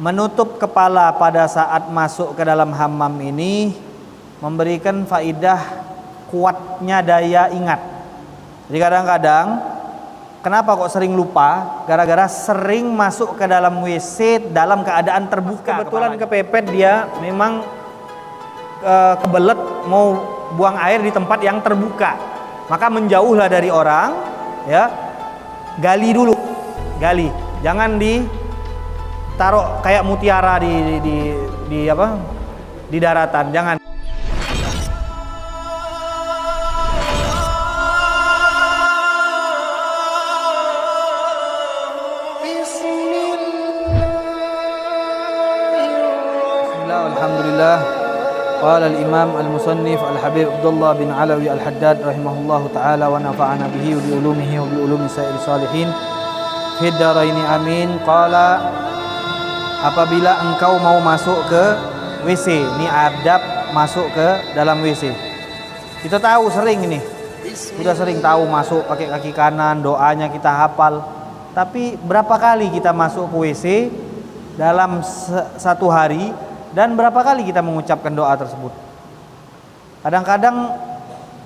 menutup kepala pada saat masuk ke dalam hammam ini memberikan faidah kuatnya daya ingat. Jadi kadang-kadang kenapa kok sering lupa? Gara-gara sering masuk ke dalam WC dalam keadaan terbuka. Kebetulan kepepet dia memang kebelet mau buang air di tempat yang terbuka. Maka menjauhlah dari orang, ya. Gali dulu. Gali. Jangan ditaruh kayak mutiara di daratan. Jangan. Alhamdulillah. Qala al-Imam al-Musannif al-Habib Abdullah bin Alawi al-Haddad rahimahullahu taala wa nafa'ana bihi wa bi ulumihi wa bi ulumi sa'ir salihin fid dharaini amin. Qala, apabila engkau mau masuk ke WC, ini adab masuk ke dalam WC. Kita tahu sering ini. Sudah sering tahu masuk pakai kaki kanan, doanya kita hafal. Tapi berapa kali kita masuk ke WC dalam satu hari? Dan berapa kali kita mengucapkan doa tersebut? Kadang-kadang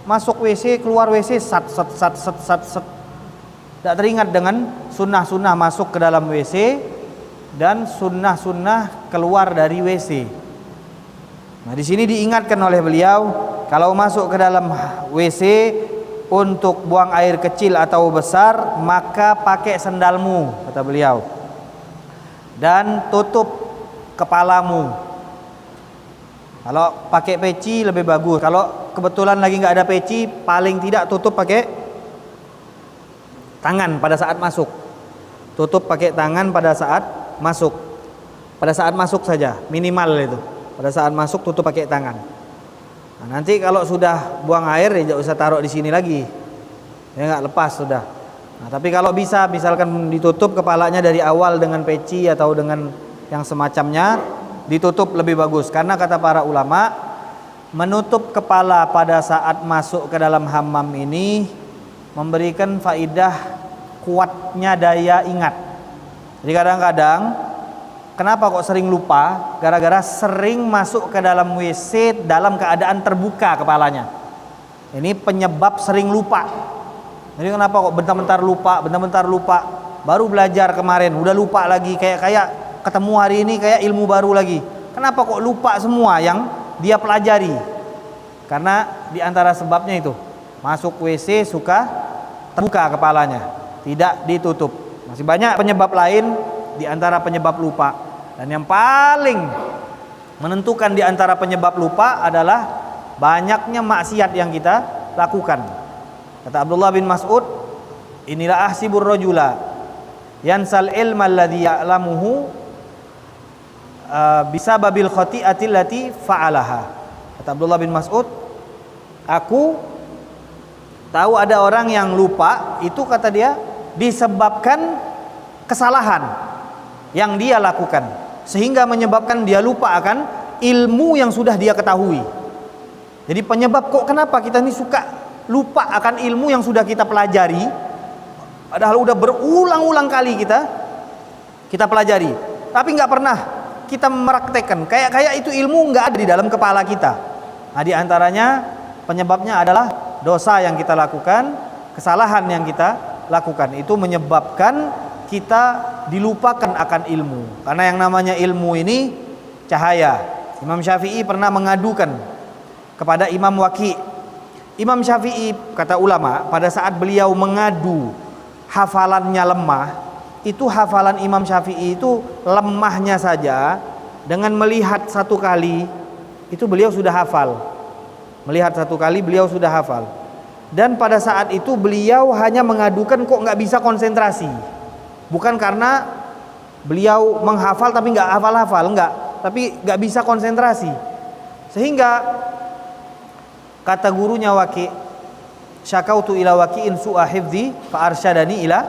masuk WC, keluar WC, sat. Tidak teringat dengan sunnah-sunnah masuk ke dalam WC dan sunnah-sunnah keluar dari WC. Nah, di sini diingatkan oleh beliau, kalau masuk ke dalam WC untuk buang air kecil atau besar, maka pakai sendalmu, kata beliau. Dan tutup kepalamu. Kalau pakai peci lebih bagus. Kalau kebetulan lagi nggak ada peci, paling tidak tutup pakai tangan pada saat masuk. Tutup pakai tangan pada saat masuk. Pada saat masuk saja, minimal itu. Pada saat masuk tutup pakai tangan. Nah, nanti kalau sudah buang air ya jangan usah taruh di sini lagi. Ya nggak lepas sudah. Nah, tapi kalau bisa, misalkan ditutup kepalanya dari awal dengan peci atau dengan yang semacamnya, ditutup lebih bagus. Karena kata para ulama, menutup kepala pada saat masuk ke dalam hammam ini memberikan faidah kuatnya daya ingat. Jadi kadang-kadang kenapa kok sering lupa? Gara-gara sering masuk ke dalam WC dalam keadaan terbuka kepalanya. Ini penyebab sering lupa. Jadi kenapa kok bentar-bentar lupa, baru belajar kemarin udah lupa lagi, kayak ketemu hari ini kayak ilmu baru lagi. Kenapa kok lupa semua yang dia pelajari? Karena diantara sebabnya itu, masuk WC suka terbuka kepalanya, tidak ditutup. Masih banyak penyebab lain diantara penyebab lupa. Dan yang paling menentukan diantara penyebab lupa adalah banyaknya maksiat yang kita lakukan. Kata Abdullah bin Mas'ud, inilah ahsibur rajula yansal ilma alladhi ya'lamuhu bisa babil khati'atil lati fa'alaha. Kata Abdullah bin Mas'ud, aku tahu ada orang yang lupa, itu kata dia disebabkan kesalahan yang dia lakukan, sehingga menyebabkan dia lupa akan ilmu yang sudah dia ketahui. Jadi penyebab kok kenapa kita ini suka lupa akan ilmu yang sudah kita pelajari, padahal udah berulang-ulang kali kita pelajari, tapi nggak pernah kita meraktekkan, kayak itu ilmu nggak ada di dalam kepala kita. Nah, di antaranya penyebabnya adalah dosa yang kita lakukan, kesalahan yang kita lakukan, itu menyebabkan kita dilupakan akan ilmu. Karena yang namanya ilmu ini cahaya. Imam Syafi'i pernah mengadukan kepada Imam Waqi'. Imam Syafi'i, kata ulama, pada saat beliau mengadu hafalannya lemah, itu hafalan Imam Syafi'i itu lemahnya saja, dengan melihat satu kali itu beliau sudah hafal. Melihat satu kali beliau sudah hafal. Dan pada saat itu beliau hanya mengadukan kok nggak bisa konsentrasi. Bukan karena beliau menghafal tapi nggak hafal-hafal, enggak, tapi nggak bisa konsentrasi. Sehingga kata gurunya Waqi', syakautu ila Waqi'in su'a hifdzi fa arsyadani ila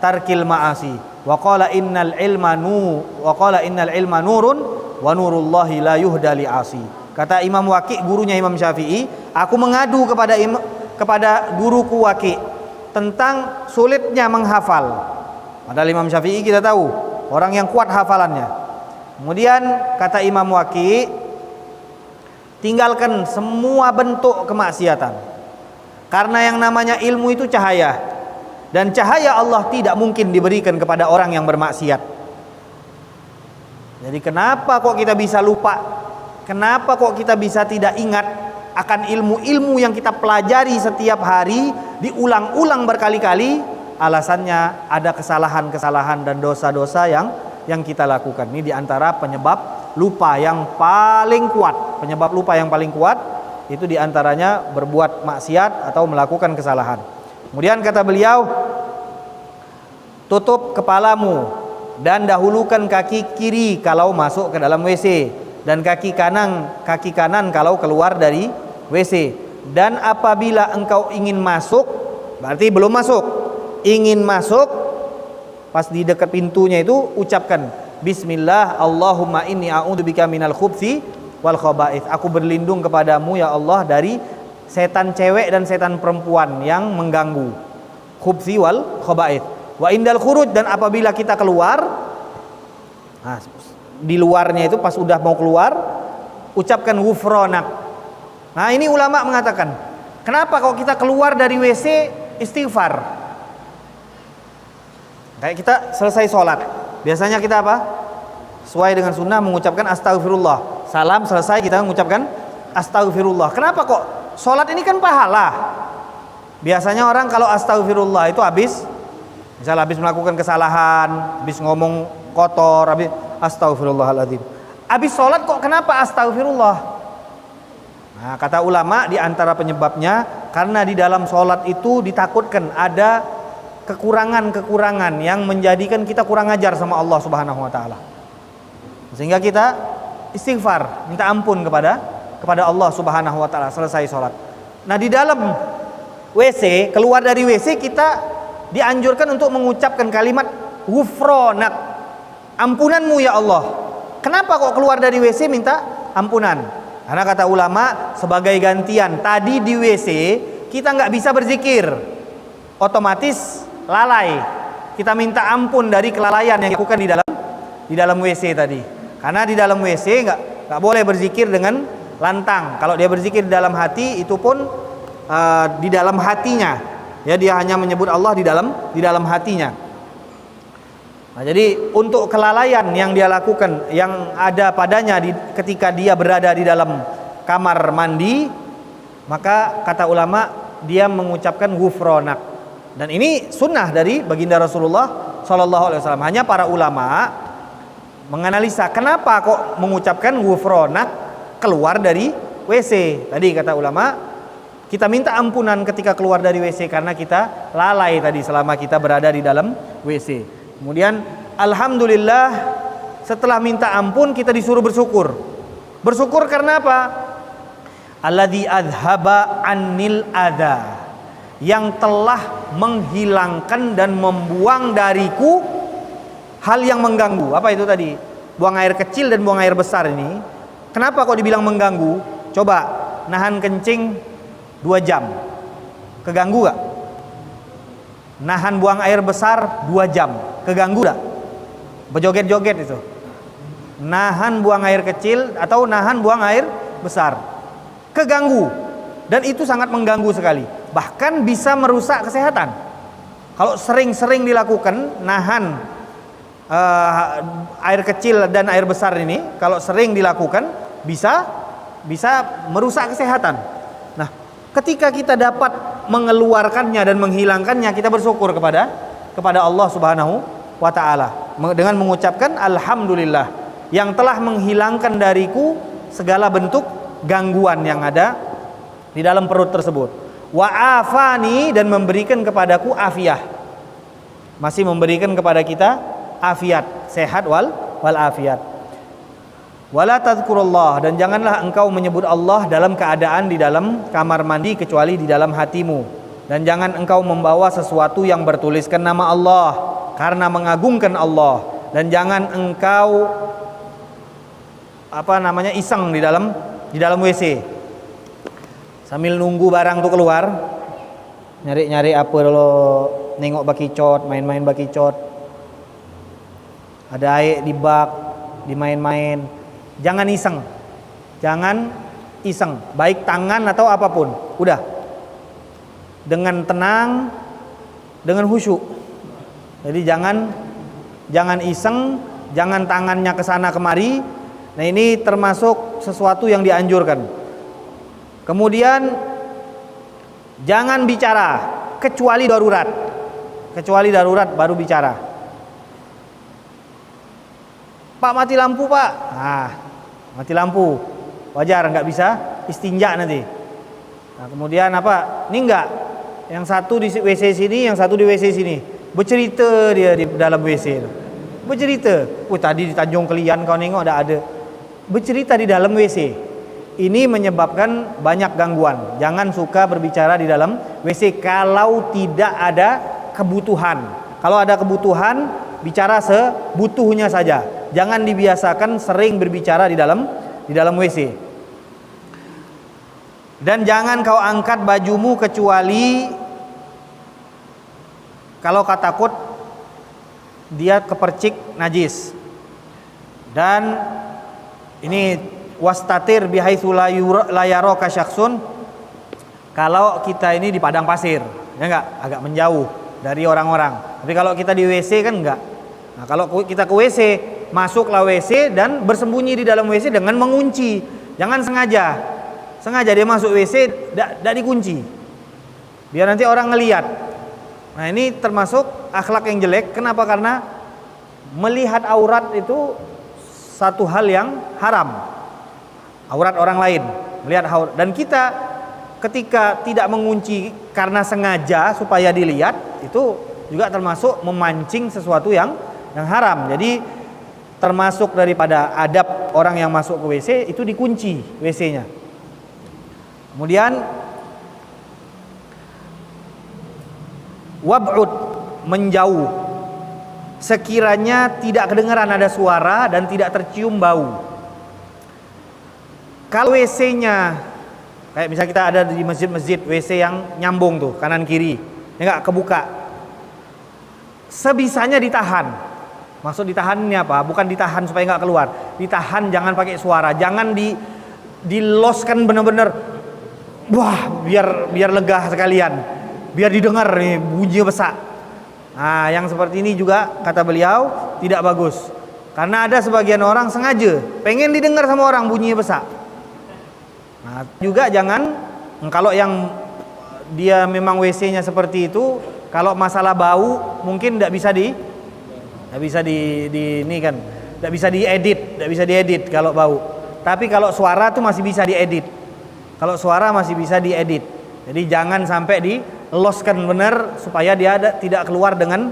tarkil ma'asi wa qala innal ilma nurun wa nurullahi la yuhda li 'asi. Kata Imam Waqi', gurunya Imam Syafi'i, aku mengadu kepada guruku Waqi' tentang sulitnya menghafal. Padahal Imam Syafi'i kita tahu orang yang kuat hafalannya. Kemudian kata Imam Waqi, tinggalkan semua bentuk kemaksiatan. Karena yang namanya ilmu itu cahaya, dan cahaya Allah tidak mungkin diberikan kepada orang yang bermaksiat. Jadi kenapa kok kita bisa lupa? Kenapa kok kita bisa tidak ingat akan ilmu-ilmu yang kita pelajari setiap hari, diulang-ulang berkali-kali? Alasannya ada kesalahan-kesalahan dan dosa-dosa yang kita lakukan. Ini diantara penyebab lupa yang paling kuat. Penyebab lupa yang paling kuat itu diantaranya berbuat maksiat atau melakukan kesalahan. Kemudian kata beliau, tutup kepalamu dan dahulukan kaki kiri kalau masuk ke dalam WC, dan kaki kanan kalau keluar dari WC. Dan apabila engkau ingin masuk, berarti belum masuk, ingin masuk, pas di dekat pintunya itu ucapkan Bismillah, Allahumma inni a'udzubika minal khubthi wal khaba'ith. Aku berlindung kepadamu ya Allah dari setan cewek dan setan perempuan yang mengganggu. Khubthi wal khaba'ith. Wa indal khuruj, dan apabila kita keluar, nah, di luarnya itu pas udah mau keluar, ucapkan ghufranak. Nah, ini ulama mengatakan, kenapa kalau kita keluar dari WC istighfar? Kayak kita selesai sholat, biasanya kita apa? Sesuai dengan sunnah mengucapkan astagfirullah. Salam selesai kita mengucapkan astagfirullah. Kenapa kok? Sholat ini kan pahala. Biasanya orang kalau astagfirullah itu misal habis melakukan kesalahan, habis ngomong kotor, habis astagfirullahaladzim. Habis sholat kok kenapa astagfirullah? Nah, kata ulama di antara penyebabnya karena di dalam sholat itu ditakutkan ada kekurangan-kekurangan yang menjadikan kita kurang ajar sama Allah Subhanahu wa taala. Sehingga kita istighfar, minta ampun kepada Allah Subhanahu wa taala selesai sholat. Nah, di dalam WC, keluar dari WC kita dianjurkan untuk mengucapkan kalimat ghufranak, ampunanmu ya Allah. Kenapa kok keluar dari WC minta ampunan? Karena kata ulama sebagai gantian, tadi di WC kita nggak bisa berzikir, otomatis lalai. Kita minta ampun dari kelalaian yang dilakukan di dalam WC tadi. Karena di dalam WC nggak boleh berzikir dengan lantang. Kalau dia berzikir di dalam hati, itu pun di dalam hatinya, ya, dia hanya menyebut Allah di dalam hatinya. Nah, jadi untuk kelalaian yang dia lakukan, yang ada padanya ketika dia berada di dalam kamar mandi, maka kata ulama dia mengucapkan ghufranak. Dan ini sunnah dari baginda Rasulullah Sallallahu Alaihi Wasallam. Hanya para ulama menganalisa kenapa kok mengucapkan ghufranak keluar dari WC. Tadi kata ulama, kita minta ampunan ketika keluar dari WC karena kita lalai tadi selama kita berada di dalam WC. Kemudian alhamdulillah setelah minta ampun kita disuruh bersyukur. Bersyukur karena apa? Alladzi adhaba annil adha, yang telah menghilangkan dan membuang dariku hal yang mengganggu. Apa itu tadi? Buang air kecil dan buang air besar ini. Kenapa kok dibilang mengganggu? Coba nahan kencing 2 jam, keganggu gak? Nahan buang air besar 2 jam, keganggu gak? Berjoget-joget itu. Nahan buang air kecil atau nahan buang air besar, keganggu. Dan itu sangat mengganggu sekali. Bahkan bisa merusak kesehatan. Kalau sering-sering dilakukan, nahan air kecil dan air besar ini, kalau sering dilakukan bisa merusak kesehatan. Nah, ketika kita dapat mengeluarkannya dan menghilangkannya, kita bersyukur kepada Allah Subhanahu wa taala dengan mengucapkan alhamdulillah yang telah menghilangkan dariku segala bentuk gangguan yang ada di dalam perut tersebut. Wa afani, dan memberikan kepadaku afiah. Masih memberikan kepada kita afiat, sehat wal afiat. Wala tadhkurullah, dan janganlah engkau menyebut Allah dalam keadaan di dalam kamar mandi kecuali di dalam hatimu. Dan jangan engkau membawa sesuatu yang bertuliskan nama Allah karena mengagungkan Allah. Dan jangan engkau iseng di dalam WC sambil nunggu barang tuh keluar, nyari-nyari apa dulu, nengok bakicot, main-main bakicot, ada air di bak, dimain-main. Jangan iseng. Jangan iseng, baik tangan atau apapun. Udah. Dengan tenang, dengan khusyuk. Jadi jangan iseng, jangan tangannya ke sana kemari. Nah, ini termasuk sesuatu yang dianjurkan. Kemudian jangan bicara kecuali darurat. Kecuali darurat baru bicara. Pak, mati lampu, Pak. Nah, mati lampu. Wajar, nggak bisa istinja nanti. Nah, kemudian apa? Ini enggak. Yang satu di WC sini, yang satu di WC sini. Bercerita dia di dalam WC itu. Bercerita. Tadi di Tanjung Kelian kau nengok ada. Bercerita di dalam WC. Ini menyebabkan banyak gangguan. Jangan suka berbicara di dalam WC kalau tidak ada kebutuhan. Kalau ada kebutuhan, bicara sebutuhnya saja. Jangan dibiasakan sering berbicara di dalam WC. Dan jangan kau angkat bajumu kecuali kalau kau takut dia kepercik najis. Dan ini wastatir bihaitsu la yaraka syakhsun, kalau kita ini di padang pasir, ya enggak, agak menjauh dari orang-orang. Tapi kalau kita di WC kan enggak. Nah, kalau kita ke WC, masuklah WC dan bersembunyi di dalam WC dengan mengunci. Jangan sengaja dia masuk WC tidak dikunci, biar nanti orang ngelihat. Nah, ini termasuk akhlak yang jelek. Kenapa? Karena melihat aurat itu satu hal yang haram, aurat orang lain, melihat aurat. Dan kita ketika tidak mengunci karena sengaja supaya dilihat, itu juga termasuk memancing sesuatu yang haram. Jadi termasuk daripada adab orang yang masuk ke WC itu dikunci WC-nya. Kemudian wab'ud, menjauh sekiranya tidak kedengaran ada suara dan tidak tercium bau. Kalau WC-nya kayak misalnya kita ada di masjid-masjid WC yang nyambung tuh kanan kiri, ya enggak kebuka, sebisanya ditahan. Maksud ditahan ini apa? Bukan ditahan supaya enggak keluar, ditahan, jangan pakai suara, jangan diloskan benar-benar. Wah, biar lega sekalian, biar didengar nih bunyi besar. Nah, yang seperti ini juga kata beliau tidak bagus. Karena ada sebagian orang sengaja pengen didengar sama orang bunyinya besar. Nah, juga jangan, kalau yang dia memang WC-nya seperti itu, kalau masalah bau mungkin tidak bisa diedit kalau bau. Tapi kalau suara tuh masih bisa diedit. Kalau suara masih bisa diedit. Jadi jangan sampai diloskan benar supaya dia tidak keluar dengan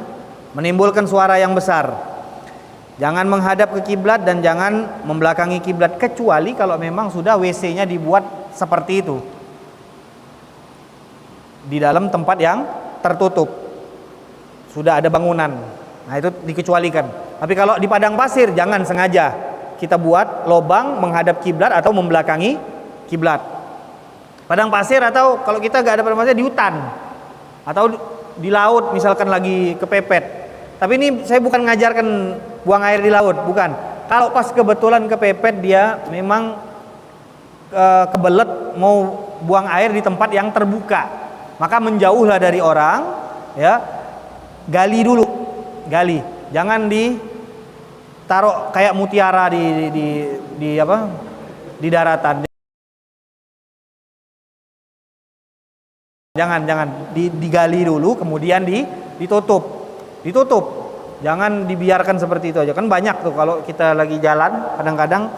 menimbulkan suara yang besar. Jangan menghadap ke kiblat dan jangan membelakangi kiblat, kecuali kalau memang sudah WC-nya dibuat seperti itu di dalam tempat yang tertutup, sudah ada bangunan. Nah, itu dikecualikan. Tapi kalau di padang pasir jangan sengaja kita buat lobang menghadap kiblat atau membelakangi kiblat. Padang pasir, atau kalau kita nggak ada padang pasir, di hutan atau di laut misalkan lagi kepepet. Tapi ini saya bukan ngajarkan buang air di laut, bukan. Kalau pas kebetulan kepepet, dia memang kebelet mau buang air di tempat yang terbuka, maka menjauhlah dari orang, ya. Gali dulu, jangan ditaruh kayak mutiara di daratan. Jangan digali dulu, kemudian ditutup. Jangan dibiarkan seperti itu aja. Kan banyak tuh kalau kita lagi jalan, kadang-kadang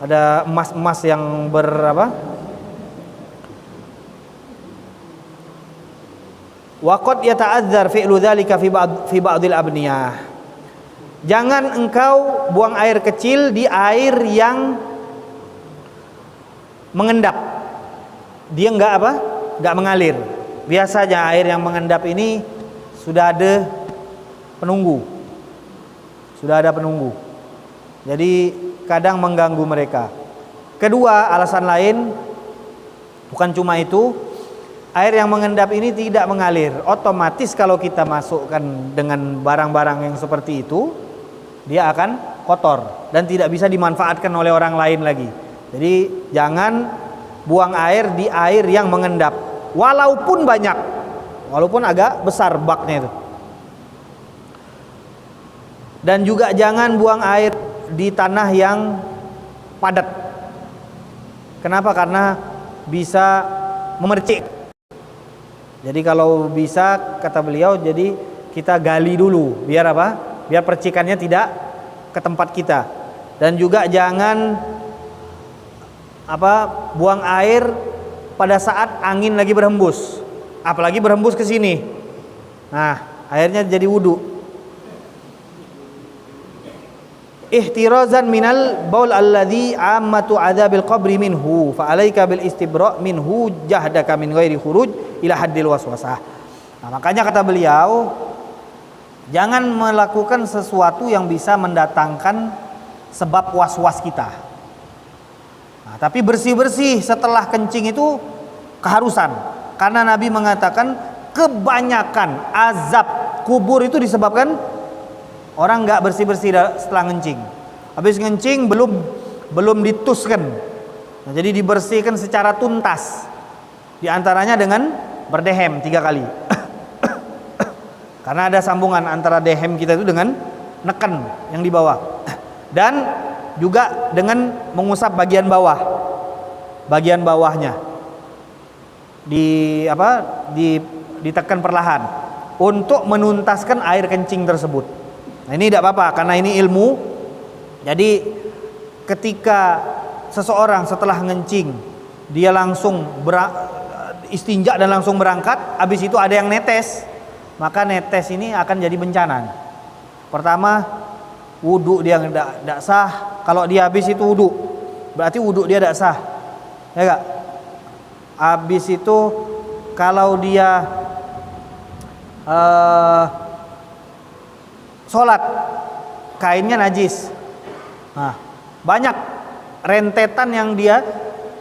ada emas-emas yang waqad yata'azzar fi'lu dzalika fi ba'dil abniyah. Jangan engkau buang air kecil di air yang mengendap. Dia enggak mengalir. Biasanya air yang mengendap ini sudah ada penunggu. Jadi kadang mengganggu mereka. Kedua, alasan lain bukan cuma itu, air yang mengendap ini tidak mengalir. Otomatis kalau kita masukkan dengan barang-barang yang seperti itu, dia akan kotor dan tidak bisa dimanfaatkan oleh orang lain lagi. Jadi jangan buang air di air yang mengendap, walaupun banyak, walaupun agak besar baknya itu. Dan juga jangan buang air di tanah yang padat. Kenapa? Karena bisa memercik. Jadi kalau bisa, kata beliau, jadi kita gali dulu, biar apa? Biar percikannya tidak ke tempat kita. Dan juga jangan buang air pada saat angin lagi berhembus, apalagi berhembus ke sini. Nah, airnya jadi wudu. Ihtirazan minal baul alladhi ammatu adzabil qabri minhu fa alaika bil istibra' minhu jahdaka min ghairi khuruj ila haddil waswasah. Nah, makanya kata beliau, jangan melakukan sesuatu yang bisa mendatangkan sebab was-was kita. Nah, tapi bersih-bersih setelah kencing itu keharusan, karena Nabi mengatakan kebanyakan azab kubur itu disebabkan orang nggak bersih-bersih setelah ngencing. Habis ngencing belum dituskan. Nah, jadi dibersihkan secara tuntas. Di antaranya dengan berdehem 3 kali. Karena ada sambungan antara dehem kita itu dengan neken yang di bawah. Dan juga dengan mengusap bagian bawah. Bagian bawahnya. Ditekan perlahan untuk menuntaskan air kencing tersebut. Nah, ini tidak apa-apa karena ini ilmu. Jadi ketika seseorang setelah ngencing dia langsung istinja dan langsung berangkat, habis itu ada yang netes, maka netes ini akan jadi bencana. Pertama, wudhu dia tidak sah. Kalau dia habis itu wudhu, berarti wudhu dia tidak sah, ya enggak? Habis itu kalau dia sholat, kainnya najis. Nah, banyak rentetan yang dia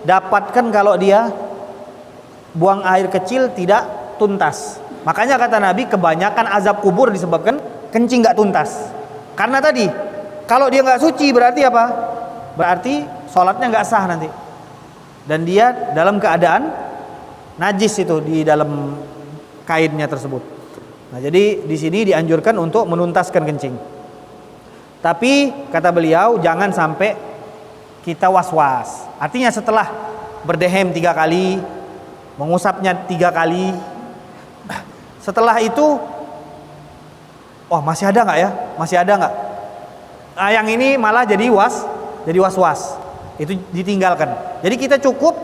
dapatkan kalau dia buang air kecil tidak tuntas. Makanya kata Nabi, kebanyakan azab kubur disebabkan kencing nggak tuntas. Karena tadi, kalau dia nggak suci berarti apa? Berarti sholatnya nggak sah nanti. Dan dia dalam keadaan najis itu di dalam kainnya tersebut. Nah, jadi di sini dianjurkan untuk menuntaskan kencing. Tapi kata beliau jangan sampai kita was-was. Artinya setelah berdehem 3 kali, mengusapnya 3 kali, setelah itu, masih ada nggak ya? Masih ada nggak? Nah, yang ini malah jadi was-was. Itu ditinggalkan. Jadi kita cukup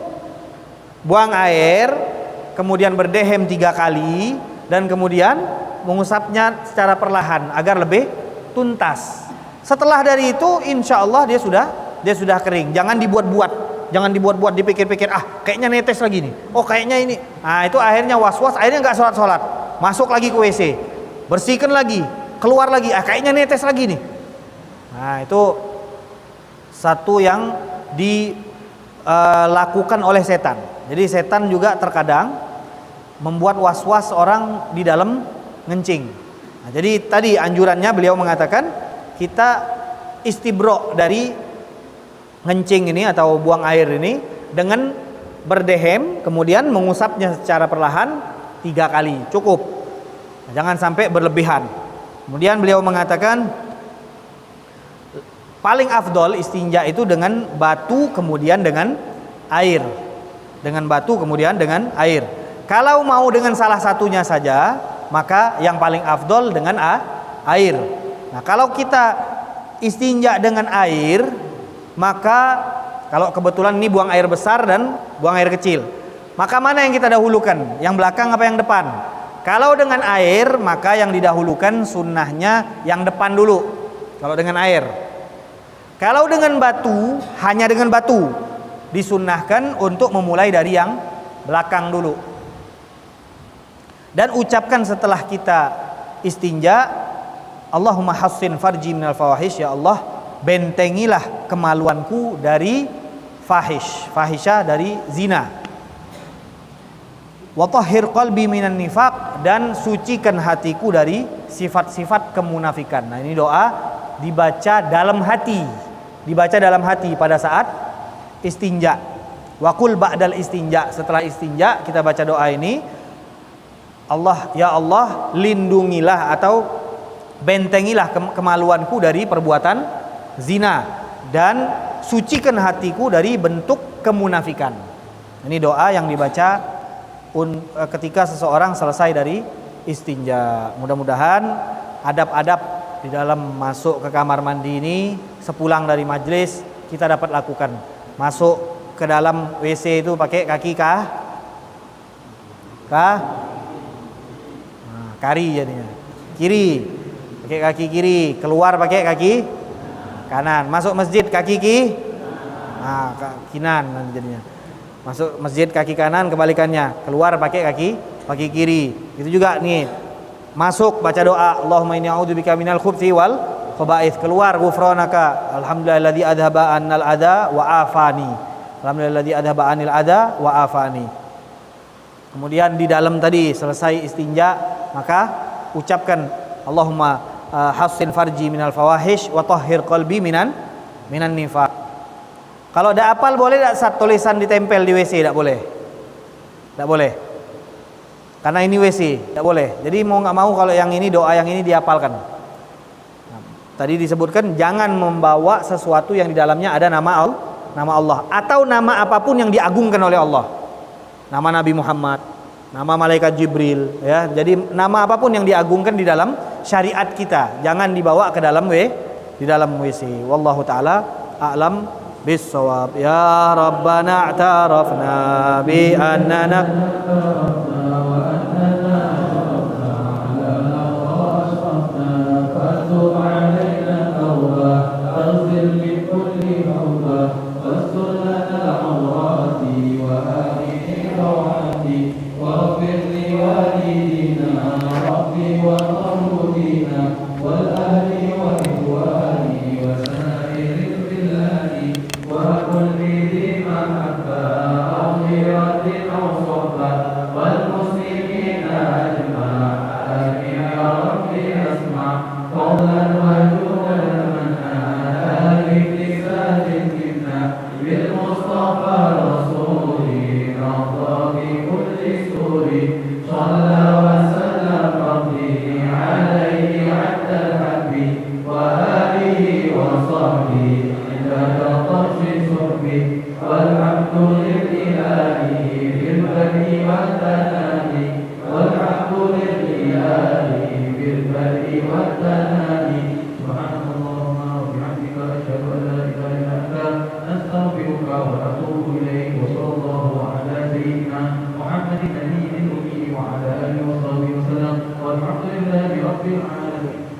buang air, kemudian berdehem 3 kali, dan kemudian mengusapnya secara perlahan agar lebih tuntas. Setelah dari itu insya Allah dia sudah kering. Jangan dibuat-buat, dipikir-pikir, kayaknya netes lagi nih, kayaknya ini. Nah, itu akhirnya was-was, akhirnya nggak sholat, masuk lagi ke WC, bersihkan lagi, keluar lagi, kayaknya netes lagi nih. Nah, itu satu yang dilakukan oleh setan. Jadi setan juga terkadang membuat was-was orang di dalam ngencing. Nah, jadi tadi anjurannya beliau mengatakan kita istibro dari ngencing ini atau buang air ini dengan berdehem, kemudian mengusapnya secara perlahan 3 kali, cukup. Nah, jangan sampai berlebihan. Kemudian beliau mengatakan paling afdol istinja itu dengan batu kemudian dengan air. Dengan batu kemudian dengan air. Kalau mau dengan salah satunya saja, maka yang paling afdol dengan air. Nah, kalau kita istinja dengan air, maka kalau kebetulan ini buang air besar dan buang air kecil, maka mana yang kita dahulukan? Yang belakang apa yang depan? Kalau dengan air, maka yang didahulukan sunnahnya yang depan dulu. Kalau dengan air. Kalau dengan batu, hanya dengan batu, disunnahkan untuk memulai dari yang belakang dulu. Dan ucapkan setelah kita istinja, Allahumma hassin farji minal fawahish, ya Allah bentengilah kemaluanku dari fahisyah dari zina. Wa tahhir qalbi minan nifaq, dan sucikan hatiku dari sifat-sifat kemunafikan. Nah, ini doa dibaca dalam hati. Dibaca dalam hati pada saat istinja. Wa qul ba'dal istinja, setelah istinja kita baca doa ini. Allah, ya Allah, lindungilah atau bentengilah kemaluanku dari perbuatan zina dan sucikan hatiku dari bentuk kemunafikan. Ini doa yang dibaca ketika seseorang selesai dari istinja. Mudah-mudahan adab-adab di dalam masuk ke kamar mandi ini sepulang dari majelis kita dapat lakukan. Masuk ke dalam WC itu pakai kaki kari jadinya. Kiri. Pakai kaki kiri, keluar pakai kaki kanan. Masuk masjid kaki kinan jadinya. Masuk masjid kaki kanan, kebalikannya. Keluar pakai kaki kiri. Itu juga nih. Masuk baca doa, Allahumma inni a'udzubika minal khubthi wal khaba'ith. Keluar ghufranaka, alhamdulillahilladzi adhaba annal adza wa afani. Alhamdulillahilladzi adhaba anil adza wa afani. Kemudian di dalam tadi selesai istinja, maka ucapkan Allahumma hassin farji minal fawahish wa tahhir qalbi minan nifaq. Kalau ada apal boleh tak saat tulisan ditempel di WC? Tak boleh. Tak boleh. Karena ini WC, tak boleh. Jadi mau nggak mau kalau yang ini doa yang ini dihafalkan. Tadi disebutkan jangan membawa sesuatu yang di dalamnya ada nama Allah atau nama apapun yang diagungkan oleh Allah. Nama Nabi Muhammad, nama malaikat Jibril, ya. Jadi nama apapun yang diagungkan di dalam syariat kita jangan dibawa ke dalam WC. Wallahu taala a'lam bis-shawab. Ya Rabbana a'tarafna bi annana محمد النبي الأمي وعلى آله وصحبه وسلم والحمد لله رب العالمين.